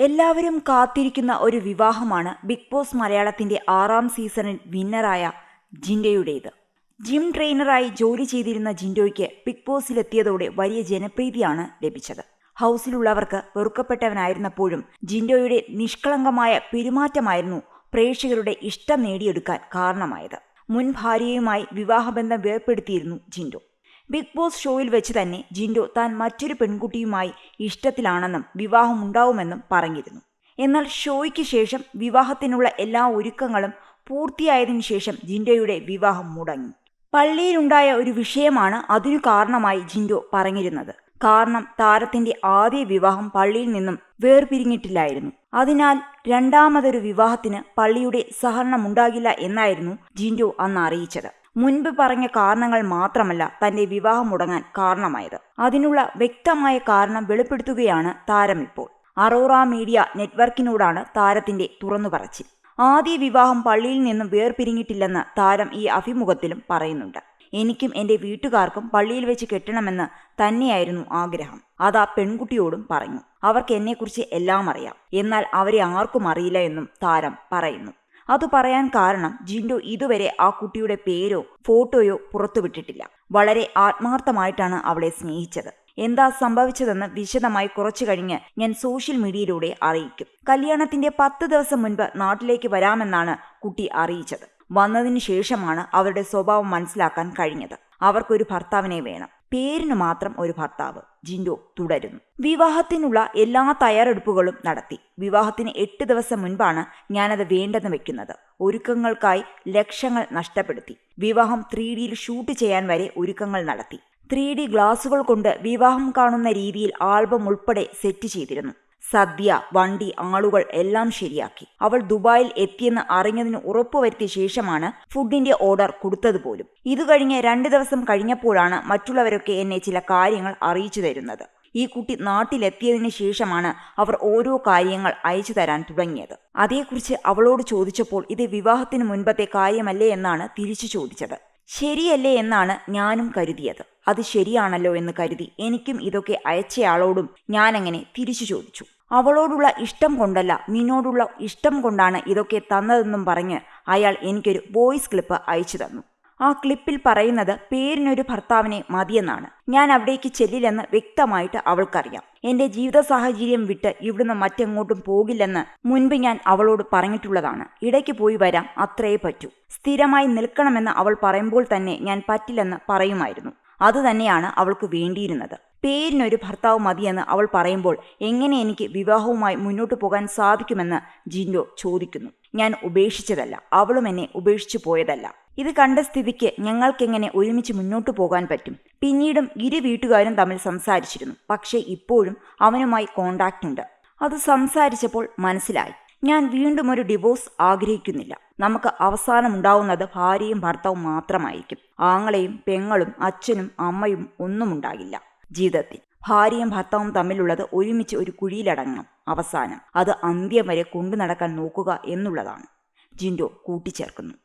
എല്ലാവരും കാത്തിരിക്കുന്ന ഒരു വിവാഹമാണ് ബിഗ് ബോസ് മലയാളത്തിന്റെ 6ാം സീസണിൽ വിന്നറായ ജിൻഡോയുടേത്. ജിം ട്രെയിനറായി ജോലി ചെയ്തിരുന്ന ജിൻഡോയ്ക്ക് ബിഗ് ബോസിലെത്തിയതോടെ വലിയ ജനപ്രീതിയാണ് ലഭിച്ചത്. ഹൗസിലുള്ളവർക്ക് വെറുക്കപ്പെട്ടവനായിരുന്നപ്പോഴും ജിൻഡോയുടെ നിഷ്കളങ്കമായ പെരുമാറ്റമായിരുന്നു പ്രേക്ഷകരുടെ ഇഷ്ടം നേടിയെടുക്കാൻ കാരണമായത്. മുൻ ഭാര്യയുമായി വിവാഹബന്ധം വേർപ്പെടുത്തിയിരുന്നു ജിൻഡോ. ബിഗ് ബോസ് ഷോയിൽ വെച്ച് തന്നെ ജിൻഡോ താൻ മറ്റൊരു പെൺകുട്ടിയുമായി ഇഷ്ടത്തിലാണെന്നും വിവാഹമുണ്ടാവുമെന്നും പറഞ്ഞിരുന്നു. എന്നാൽ ഷോയ്ക്ക് ശേഷം വിവാഹത്തിനുള്ള എല്ലാ ഒരുക്കങ്ങളും പൂർത്തിയായതിനു ശേഷം ജിൻഡോയുടെ വിവാഹം മുടങ്ങി. പള്ളിയിലുണ്ടായ ഒരു വിഷയമാണ് അതിനു കാരണമായി ജിൻഡോ പറഞ്ഞിരുന്നത്. കാരണം താരത്തിന്റെ ആദ്യ വിവാഹം പള്ളിയിൽ നിന്നും വേർപിരിഞ്ഞിട്ടില്ലായിരുന്നു. അതിനാൽ രണ്ടാമതൊരു വിവാഹത്തിന് പള്ളിയുടെ സഹകരണമുണ്ടാകില്ല എന്നായിരുന്നു ജിൻഡോ അന്ന് അറിയിച്ചത്. മുൻപ് പറഞ്ഞ കാരണങ്ങൾ മാത്രമല്ല തന്റെ വിവാഹം മുടങ്ങാൻ കാരണമായത്. അതിനുള്ള വ്യക്തമായ കാരണം വെളിപ്പെടുത്തുകയാണ് താരം ഇപ്പോൾ. അറോറ മീഡിയ നെറ്റ്വർക്കിനോടാണ് താരത്തിന്റെ തുറന്നുപറച്ചിൽ. ആദ്യ വിവാഹം പള്ളിയിൽ നിന്നും വേർപിരിഞ്ഞിട്ടില്ലെന്ന് താരം ഈ അഭിമുഖത്തിലും പറയുന്നുണ്ട്. എനിക്കും എന്റെ വീട്ടുകാർക്കും പള്ളിയിൽ വെച്ച് കെട്ടണമെന്ന് തന്നെയായിരുന്നു ആഗ്രഹം. അതാ പെൺകുട്ടിയോടും പറഞ്ഞു. അവർക്ക് എന്നെക്കുറിച്ച് എല്ലാം അറിയാം, എന്നാൽ അവരെ ആർക്കും അറിയില്ല എന്നും താരം പറയുന്നു. അത് പറയാൻ കാരണം ജിൻഡോ ഇതുവരെ ആ കുട്ടിയുടെ പേരോ ഫോട്ടോയോ പുറത്തുവിട്ടിട്ടില്ല. വളരെ ആത്മാർത്ഥമായിട്ടാണ് അവളെ സ്നേഹിച്ചത്. എന്താ സംഭവിച്ചതെന്ന് വിശദമായി കുറച്ചു കഴിഞ്ഞ് ഞാൻ സോഷ്യൽ മീഡിയയിലൂടെ അറിയിക്കും. കല്യാണത്തിന്റെ 10 ദിവസം മുൻപ് നാട്ടിലേക്ക് വരാമെന്നാണ് കുട്ടി അറിയിച്ചത്. വന്നതിന് ശേഷമാണ് അവരുടെ സ്വഭാവം മനസ്സിലാക്കാൻ കഴിഞ്ഞത്. അവർക്കൊരു ഭർത്താവിനെ വേണം, പേരിന് മാത്രം ഒരു ഭർത്താവ്. ജിൻഡോ തുടരുന്നു. വിവാഹത്തിനുള്ള എല്ലാ തയ്യാറെടുപ്പുകളും നടത്തി. വിവാഹത്തിന് 8 ദിവസം മുൻപാണ് ഞാനത് വേണ്ടെന്ന് വെക്കുന്നത്. ഒരുക്കങ്ങൾക്കായി ലക്ഷങ്ങൾ നഷ്ടപ്പെടുത്തി. വിവാഹം 3Dയിൽ ഷൂട്ട് ചെയ്യാൻ വരെ ഒരുക്കങ്ങൾ നടത്തി. 3D ഗ്ലാസുകൾ കൊണ്ട് വിവാഹം കാണുന്ന രീതിയിൽ ആൽബം ഉൾപ്പെടെ സെറ്റ് ചെയ്തിരുന്നു. സദ്യ, വണ്ടി, ആളുകൾ എല്ലാം ശരിയാക്കി. അവൾ ദുബായിൽ എത്തിയെന്ന് അറിഞ്ഞതിന് ഉറപ്പുവരുത്തിയ ശേഷമാണ് ഫുഡിന്റെ ഓർഡർ കൊടുത്തതുപോലും. ഇത് കഴിഞ്ഞ് 2 ദിവസം കഴിഞ്ഞപ്പോഴാണ് മറ്റുള്ളവരൊക്കെ എന്നെ ചില കാര്യങ്ങൾ അറിയിച്ചു തരുന്നത്. ഈ കുട്ടി നാട്ടിലെത്തിയതിന് ശേഷമാണ് അവർ ഓരോ കാര്യങ്ങൾ അയച്ചു തരാൻ തുടങ്ങിയത്. അതേക്കുറിച്ച് അവളോട് ചോദിച്ചപ്പോൾ ഇത് വിവാഹത്തിന് മുൻപത്തെ കാര്യമല്ലേ എന്നാണ് തിരിച്ചു ചോദിച്ചത്. ശരിയല്ലേ എന്നാണ് ഞാനും കരുതിയത്. അത് ശരിയാണല്ലോ എന്ന് കരുതി എനിക്കും ഇതൊക്കെ അയച്ചയാളോടും ഞാനങ്ങനെ തിരിച്ചു ചോദിച്ചു. അവളോടുള്ള ഇഷ്ടം കൊണ്ടല്ല, നിന്നോടുള്ള ഇഷ്ടം കൊണ്ടാണ് ഇതൊക്കെ തന്നതെന്നും പറഞ്ഞ് അയാൾ എനിക്കൊരു വോയിസ് ക്ലിപ്പ് അയച്ചു തന്നു. ആ ക്ലിപ്പിൽ പറയുന്നത് പേരിനൊരു ഭർത്താവിനെ മതിയെന്നാണ്. ഞാൻ അവിടേക്ക് ചെല്ലില്ലെന്ന് വ്യക്തമായിട്ട് അവൾക്കറിയാം. എന്റെ ജീവിത സാഹചര്യം വിട്ട് ഇവിടുന്ന് മറ്റെങ്ങോട്ടും പോകില്ലെന്ന് മുൻപ് ഞാൻ അവളോട് പറഞ്ഞിട്ടുള്ളതാണ്. ഇടയ്ക്ക് പോയി വരാം, അത്രയേ പറ്റൂ. സ്ഥിരമായി നിൽക്കണമെന്ന് അവൾ പറയുമ്പോൾ തന്നെ ഞാൻ പറ്റില്ലെന്ന് പറയുമായിരുന്നു. അതുതന്നെയാണ് അവൾക്ക് വേണ്ടിയിരുന്നത്. പേരിനൊരു ഭർത്താവ് മതിയെന്ന് അവൾ പറയുമ്പോൾ എങ്ങനെ എനിക്ക് വിവാഹവുമായി മുന്നോട്ടു പോകാൻ സാധിക്കുമെന്ന് ജിൻഡോ ചോദിക്കുന്നു. ഞാൻ ഉപേക്ഷിച്ചതല്ല, അവളും എന്നെ ഉപേക്ഷിച്ചു പോയതല്ല. ഇത് കണ്ട സ്ഥിതിക്ക് ഞങ്ങൾക്കെങ്ങനെ ഒരുമിച്ച് മുന്നോട്ടു പോകാൻ പറ്റും? പിന്നീടും ഇരു വീട്ടുകാരും തമ്മിൽ സംസാരിച്ചിരുന്നു. പക്ഷേ ഇപ്പോഴും അവനുമായി കോണ്ടാക്റ്റ് ഉണ്ട്. അത് സംസാരിച്ചപ്പോൾ മനസ്സിലായി. ഞാൻ വീണ്ടും ഒരു ഡിവോഴ്സ് ആഗ്രഹിക്കുന്നില്ല. നമുക്ക് അവസാനമുണ്ടാവുന്നത് ഭാര്യയും ഭർത്താവും മാത്രമായിരിക്കും. ആങ്ങളെയും പെങ്ങളും അച്ഛനും അമ്മയും ഒന്നും ഉണ്ടാകില്ല ജീവിതത്തിൽ. ഭാര്യയും ഭർത്താവും തമ്മിലുള്ളത് ഒരുമിച്ച് ഒരു കുഴിയിലടങ്ങണം. അവസാനം അത് അന്ത്യം വരെ കൊണ്ടു നടക്കാൻ നോക്കുക എന്നുള്ളതാണ് ജിൻഡോ കൂട്ടിച്ചേർക്കുന്നു.